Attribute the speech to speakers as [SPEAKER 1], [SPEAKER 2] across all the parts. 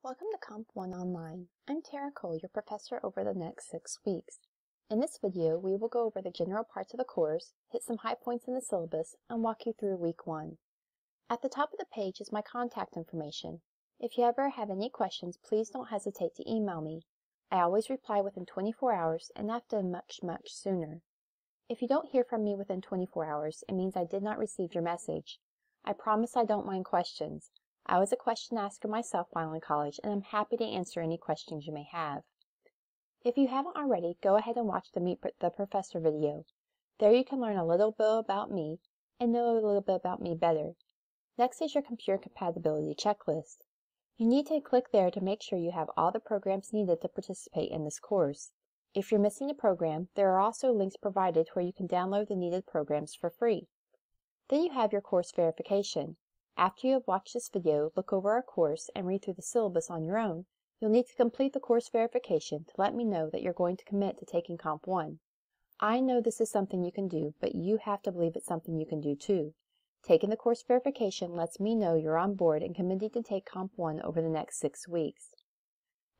[SPEAKER 1] Welcome to Comp 1 Online. I'm Tara Cole, your professor over the next 6 weeks. In this video, we will go over the general parts of the course, hit some high points in the syllabus, and walk you through week 1. At the top of the page is my contact information. If you ever have any questions, please don't hesitate to email me. I always reply within 24 hours and often much sooner. If you don't hear from me within 24 hours, it means I did not receive your message. I promise I don't mind questions. I was a question asker myself while in college, and I'm happy to answer any questions you may have. If you haven't already, go ahead and watch the Meet the Professor video. There you can learn a little bit about me and know a little bit about me better. Next is your computer compatibility checklist. You need to click there to make sure you have all the programs needed to participate in this course. If you're missing a program, there are also links provided where you can download the needed programs for free. Then you have your course verification. After you have watched this video, look over our course, and read through the syllabus on your own, you'll need to complete the course verification to let me know that you're going to commit to taking Comp 1. I know this is something you can do, but you have to believe it's something you can do too. Taking the course verification lets me know you're on board and committing to take Comp 1 over the next 6 weeks.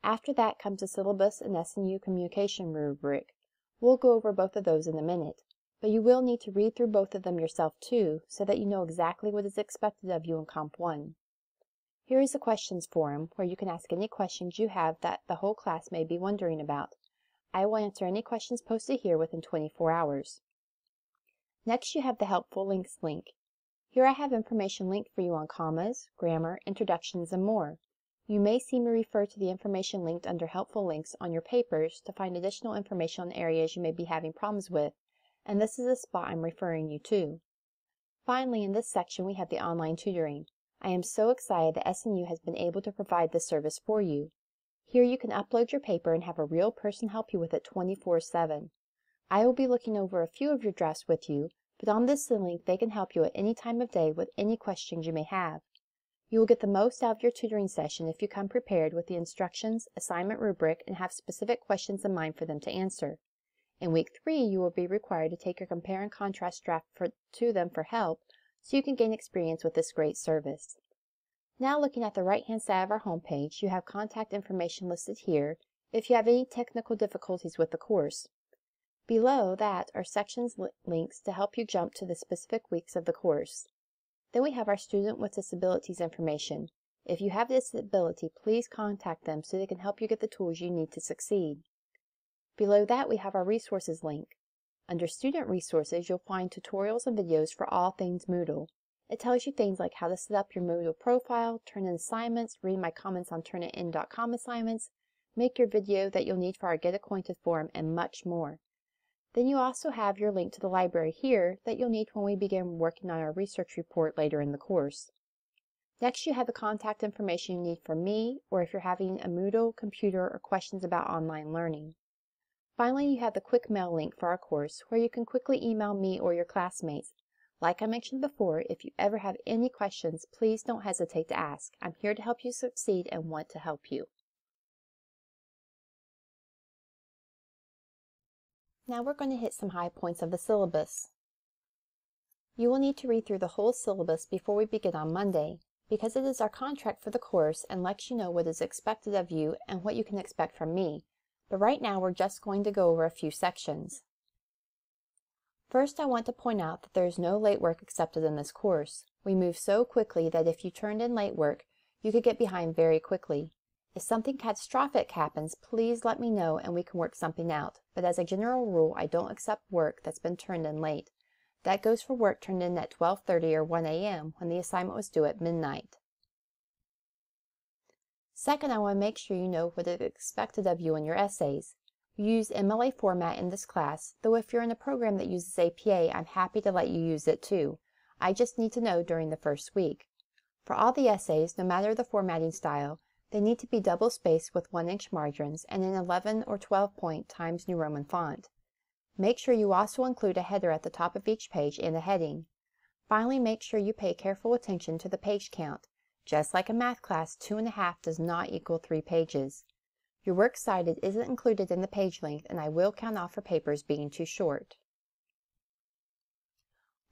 [SPEAKER 1] After that comes the syllabus and SNU communication rubric. We'll go over both of those in a minute. But you will need to read through both of them yourself too, so that you know exactly what is expected of you in Comp 1. Here is the questions forum, where you can ask any questions you have that the whole class may be wondering about. I will answer any questions posted here within 24 hours. Next, you have the Helpful Links link. Here I have information linked for you on commas, grammar, introductions, and more. You may see me refer to the information linked under Helpful Links on your papers to find additional information on areas you may be having problems with, and this is the spot I'm referring you to. Finally, in this section, we have the online tutoring. I am so excited that SNU has been able to provide this service for you. Here you can upload your paper and have a real person help you with it 24/7. I will be looking over a few of your drafts with you, but on this link they can help you at any time of day with any questions you may have. You will get the most out of your tutoring session if you come prepared with the instructions, assignment rubric, and have specific questions in mind for them to answer. In week 3, you will be required to take your compare and contrast draft to them for help, so you can gain experience with this great service. Now, looking at the right-hand side of our homepage, you have contact information listed here if you have any technical difficulties with the course. Below that are sections links to help you jump to the specific weeks of the course. Then we have our Student with Disabilities information. If you have a disability, please contact them so they can help you get the tools you need to succeed. Below that, we have our Resources link. Under Student Resources, you'll find tutorials and videos for all things Moodle. It tells you things like how to set up your Moodle profile, turn in assignments, read my comments on Turnitin.com assignments, make your video that you'll need for our Get Acquainted forum, and much more. Then you also have your link to the library here that you'll need when we begin working on our research report later in the course. Next, you have the contact information you need for me, or if you're having a Moodle, computer, or questions about online learning. Finally, you have the quick mail link for our course, where you can quickly email me or your classmates. Like I mentioned before, if you ever have any questions, please don't hesitate to ask. I'm here to help you succeed and want to help you. Now we're going to hit some high points of the syllabus. You will need to read through the whole syllabus before we begin on Monday, because it is our contract for the course and lets you know what is expected of you and what you can expect from me. But right now we're just going to go over a few sections. First, I want to point out that there is no late work accepted in this course. We move so quickly that if you turned in late work, you could get behind very quickly. If something catastrophic happens, please let me know and we can work something out. But as a general rule, I don't accept work that's been turned in late. That goes for work turned in at 12:30 or 1 a.m. when the assignment was due at midnight. Second, I want to make sure you know what is expected of you in your essays. We use MLA format in this class, though if you're in a program that uses APA, I'm happy to let you use it too. I just need to know during the first week. For all the essays, no matter the formatting style, they need to be double-spaced with 1-inch margins and in 11 or 12-point Times New Roman font. Make sure you also include a header at the top of each page and a heading. Finally, make sure you pay careful attention to the page count. Just like a math class, 2.5 does not equal 3 pages. Your works cited isn't included in the page length, and I will count off for papers being too short.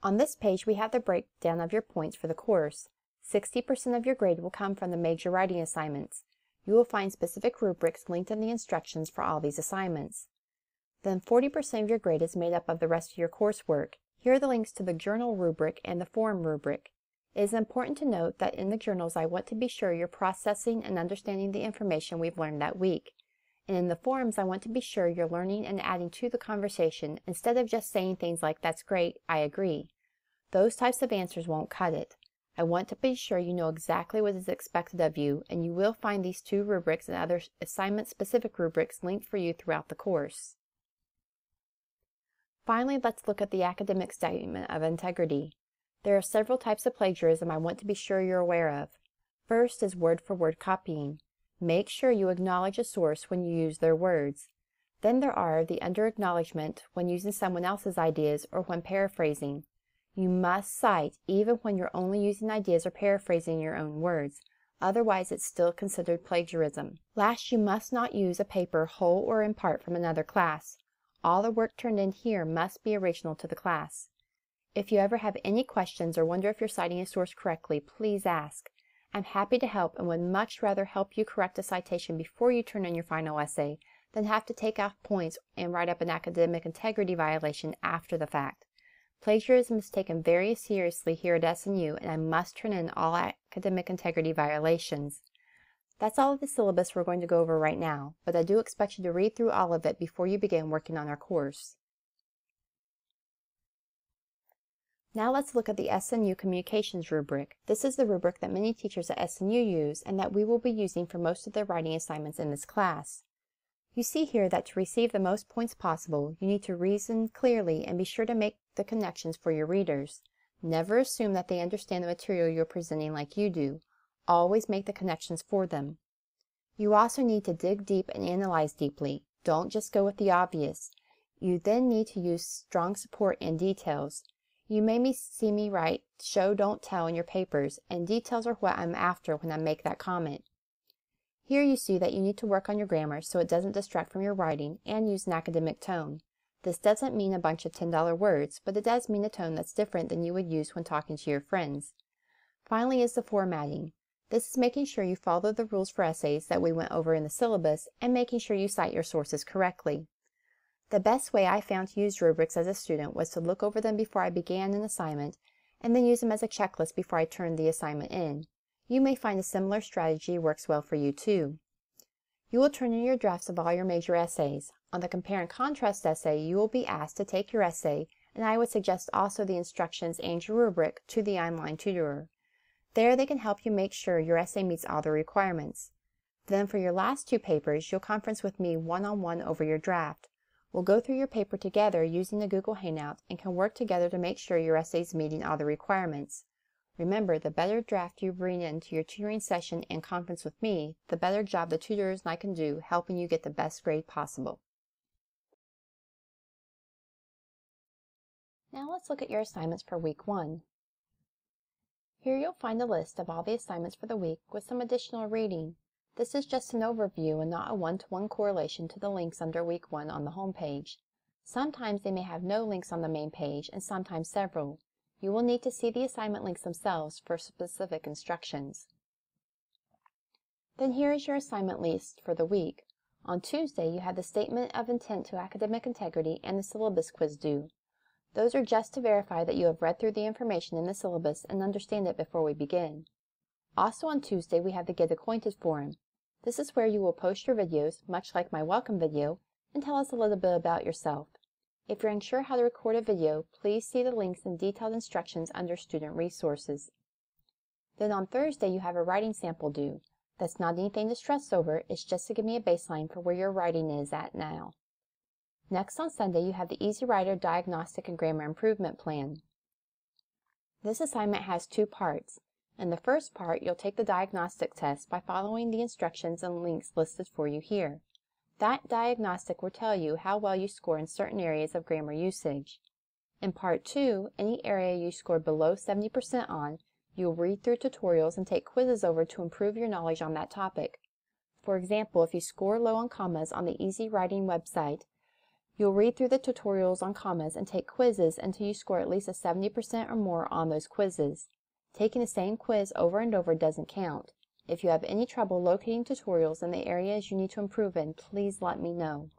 [SPEAKER 1] On this page, we have the breakdown of your points for the course. 60% of your grade will come from the major writing assignments. You will find specific rubrics linked in the instructions for all these assignments. Then 40% of your grade is made up of the rest of your coursework. Here are the links to the journal rubric and the forum rubric. It is important to note that in the journals I want to be sure you're processing and understanding the information we've learned that week. And in the forums I want to be sure you're learning and adding to the conversation instead of just saying things like, "That's great, I agree." Those types of answers won't cut it. I want to be sure you know exactly what is expected of you, and you will find these two rubrics and other assignment-specific rubrics linked for you throughout the course. Finally, let's look at the academic statement of integrity. There are several types of plagiarism I want to be sure you're aware of. First is word-for-word copying. Make sure you acknowledge a source when you use their words. Then there are the under-acknowledgement when using someone else's ideas or when paraphrasing. You must cite even when you're only using ideas or paraphrasing your own words. Otherwise, it's still considered plagiarism. Last, you must not use a paper whole or in part from another class. All the work turned in here must be original to the class. If you ever have any questions or wonder if you're citing a source correctly, please ask. I'm happy to help and would much rather help you correct a citation before you turn in your final essay than have to take off points and write up an academic integrity violation after the fact. Plagiarism is taken very seriously here at SNU, and I must turn in all academic integrity violations. That's all of the syllabus we're going to go over right now, but I do expect you to read through all of it before you begin working on our course. Now let's look at the SNU Communications rubric. This is the rubric that many teachers at SNU use and that we will be using for most of their writing assignments in this class. You see here that to receive the most points possible, you need to reason clearly and be sure to make the connections for your readers. Never assume that they understand the material you're presenting like you do. Always make the connections for them. You also need to dig deep and analyze deeply. Don't just go with the obvious. You then need to use strong support and details. You may see me write show, don't tell in your papers, and details are what I'm after when I make that comment. Here you see that you need to work on your grammar so it doesn't distract from your writing and use an academic tone. This doesn't mean a bunch of $10 words, but it does mean a tone that's different than you would use when talking to your friends. Finally is the formatting. This is making sure you follow the rules for essays that we went over in the syllabus and making sure you cite your sources correctly. The best way I found to use rubrics as a student was to look over them before I began an assignment and then use them as a checklist before I turned the assignment in. You may find a similar strategy works well for you too. You will turn in your drafts of all your major essays. On the compare and contrast essay, you will be asked to take your essay, and I would suggest also the instructions and your rubric to the online tutorer. There they can help you make sure your essay meets all the requirements. Then for your last two papers, you'll conference with me one-on-one over your draft. We'll go through your paper together using the Google Hangout and can work together to make sure your essay is meeting all the requirements. Remember, the better draft you bring into your tutoring session and conference with me, the better job the tutors and I can do helping you get the best grade possible. Now let's look at your assignments for week 1. Here you'll find a list of all the assignments for the week with some additional reading. This is just an overview and not a one-to-one correlation to the links under week 1 on the home page. Sometimes they may have no links on the main page and sometimes several. You will need to see the assignment links themselves for specific instructions. Then here is your assignment list for the week. On Tuesday, you have the Statement of Intent to Academic Integrity and the syllabus quiz due. Those are just to verify that you have read through the information in the syllabus and understand it before we begin. Also on Tuesday, we have the Get Acquainted forum. This is where you will post your videos, much like my welcome video, and tell us a little bit about yourself. If you're unsure how to record a video, please see the links and detailed instructions under Student Resources. Then on Thursday, you have a writing sample due. That's not anything to stress over, it's just to give me a baseline for where your writing is at now. Next on Sunday, you have the Easy Writer Diagnostic and Grammar Improvement Plan. This assignment has 2 parts. In the first part, you'll take the diagnostic test by following the instructions and links listed for you here. That diagnostic will tell you how well you score in certain areas of grammar usage. In Part 2, any area you score below 70% on, you'll read through tutorials and take quizzes over to improve your knowledge on that topic. For example, if you score low on commas on the Easy Writing website, you'll read through the tutorials on commas and take quizzes until you score at least a 70% or more on those quizzes. Taking the same quiz over and over doesn't count. If you have any trouble locating tutorials in the areas you need to improve in, please let me know.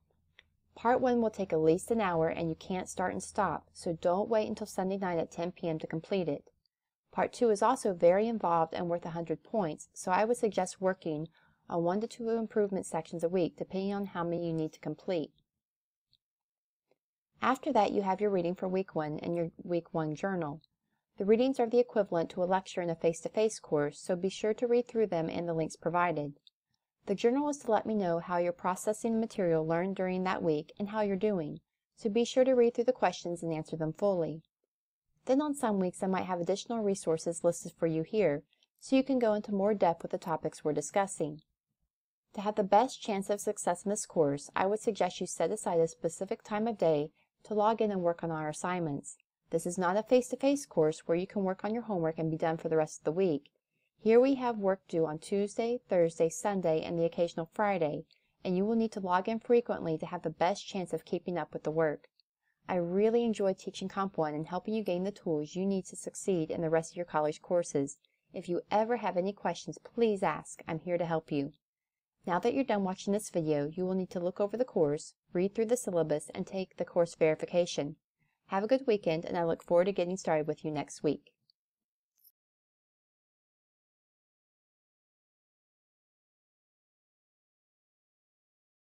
[SPEAKER 1] Part 1 will take at least an hour and you can't start and stop, so don't wait until Sunday night at 10 p.m. to complete it. Part 2 is also very involved and worth 100 points, so I would suggest working on 1 to 2 improvement sections a week, depending on how many you need to complete. After that, you have your reading for Week 1 and your Week 1 journal. The readings are the equivalent to a lecture in a face-to-face course, so be sure to read through them and the links provided. The journal is to let me know how you're processing the material learned during that week and how you're doing, so be sure to read through the questions and answer them fully. Then on some weeks I might have additional resources listed for you here, so you can go into more depth with the topics we're discussing. To have the best chance of success in this course, I would suggest you set aside a specific time of day to log in and work on our assignments. This is not a face-to-face course where you can work on your homework and be done for the rest of the week. Here we have work due on Tuesday, Thursday, Sunday, and the occasional Friday, and you will need to log in frequently to have the best chance of keeping up with the work. I really enjoy teaching Comp 1 and helping you gain the tools you need to succeed in the rest of your college courses. If you ever have any questions, please ask. I'm here to help you. Now that you're done watching this video, you will need to look over the course, read through the syllabus, and take the course verification. Have a good weekend, and I look forward to getting started with you next week.